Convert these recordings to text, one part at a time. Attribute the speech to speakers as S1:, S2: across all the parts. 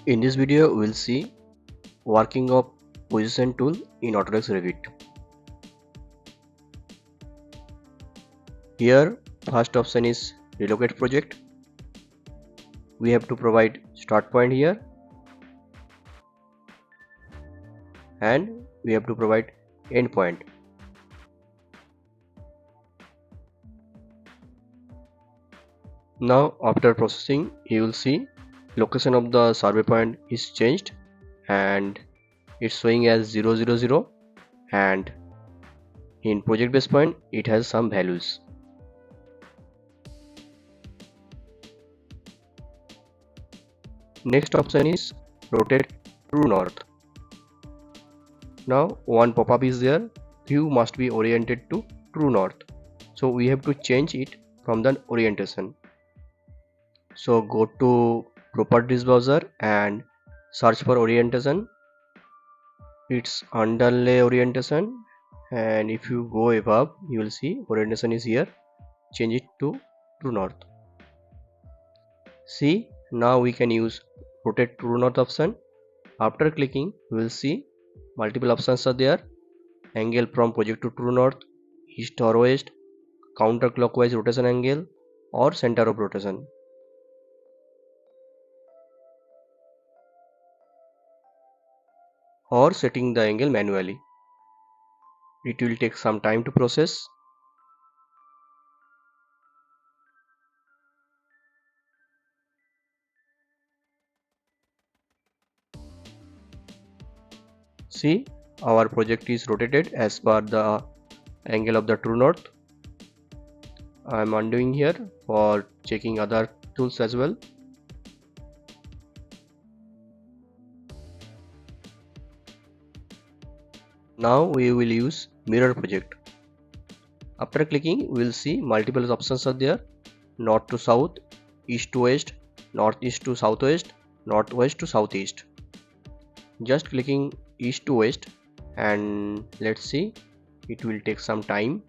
S1: In this video, we will see working of position tool in Autodesk Revit. Here, first option is relocate project. We have to provide start point here and we have to provide end point. Now after processing, you will see location of the survey point is changed and it's showing as 000, and in project base point it has some values. Next option is rotate true north. Now one pop-up is there, view must be oriented to true north, so we have to change it from the orientation. So go to properties browser and search for orientation. It's underlay orientation, and if you go above you will see orientation is here. Change it to true north. See, now we can use rotate true north option. After clicking, we will see multiple options are there: angle from project to true north, east or west, counterclockwise rotation angle, or center of rotation. Or setting the angle manually. It will take some time to process. See, our project is rotated as per the angle of the true north. I am undoing here for checking other tools as well. Now we will use mirror project. After clicking, we will see multiple options are there: north to south, east to west, northeast to southwest, northwest to southeast. Just clicking east to west and let's see, it will take some time.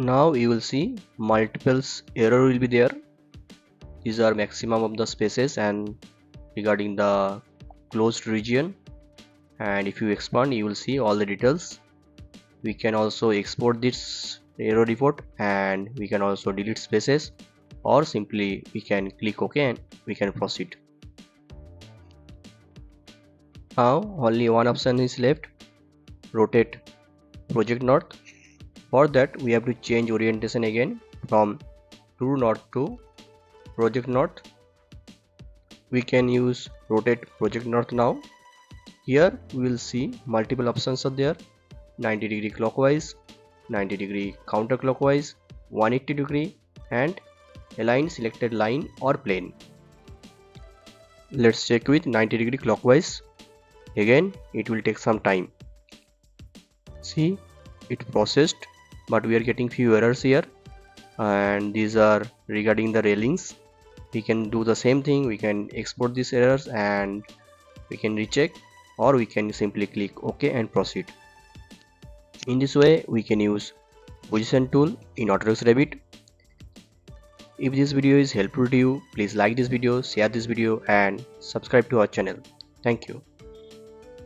S1: Now you will see multiple error will be there. These are maximum of the spaces and regarding the closed region, and if you expand you will see all the details. We can also export this error report and we can also delete spaces, or simply we can click OK and we can proceed. Now only one option is left: rotate project north. For that we have to change orientation again from true north to project north. We can use rotate project north now. Here we will see multiple options are there: 90° clockwise, 90° counterclockwise, 180°, and align selected line or plane. Let's check with 90° clockwise. Again, it will take some time. See, it processed, but we are getting few errors here, and these are regarding the railings. We can do the same thing. We can export these errors and we can recheck, or we can simply click OK and proceed. In this way we can use position tool in Autodesk Revit. If this video is helpful to you, please like this video, share this video and subscribe to our channel. Thank you.